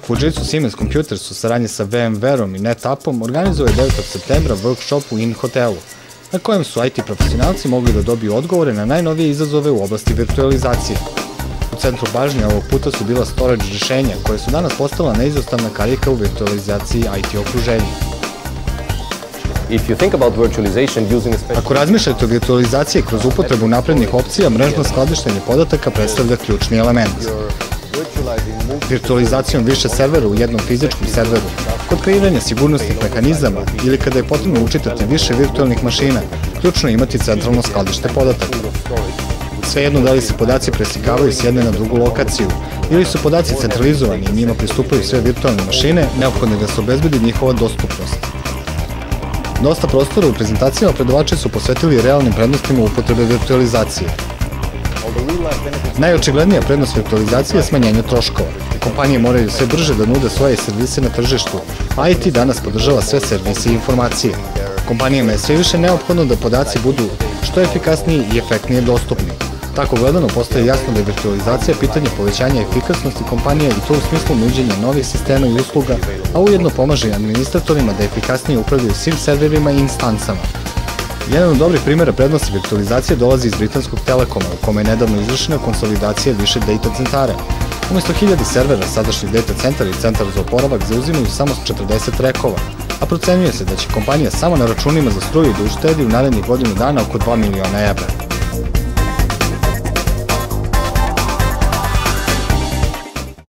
Fujitsu Siemens Computers u saradnji sa VMware-om i NetAppom organizuje 9. septembra workshop u In hotelu, na kojem su IT profesionalci mogli da dobiju odgovore na najnovije izazove u oblasti virtualizacije. U centru pažnje ovog puta su bila storage rešenja, koje su danas postala neizostavna karika u virtualizaciji IT okruženja. Ako razmišljate o virtualizaciji kroz upotrebu naprednih opcija, mrežno skladištenje podataka predstavlja ključni element. Virtualizacijom više servera u jednom fizičkom serveru, kod kreiranja sigurnosnih mehanizama ili kada je potrebno učitati više virtualnih mašina, ključno je imati centralno skladište podataka. Svejedno da li se podaci preslikavaju s jedne na drugu lokaciju ili su podaci centralizovani i njima pristupaju sve virtualne mašine, neophodno je da se obezbedi njihova dostupnost. Dosta prostora u prezentacijama predavači su posvetili realnim prednostima upotrebe virtualizacije. Najočiglednija prednost virtualizacije je smanjenje troškova. Kompanije moraju sve brže da nude svoje servise na tržištu, a IT danas podržava sve servise i informacije. Kompanijama je sve više neophodno da podaci budu što efikasniji i efektnije dostupni. Tako gledano, postaje jasno da je virtualizacija pitanje povećanja efikasnosti kompanije i to u smislu nuđenja novih sistema i usluga, a ujedno pomaže i administratorima da efikasnije upravljaju svim serverima i instancama. Jedan od dobrih primjera prednosti virtualizacije dolazi iz britanskog Telekoma, u kome je nedavno izvršena konsolidacija više data centara. Umjesto 1000 servera, sadašnji data centar i centar za oporavak zauzimaju samo 40 rekova, a procenjuje se da će kompanija samo na računima za struju da uštedi u narednih godinu dana oko 2 miliona evra.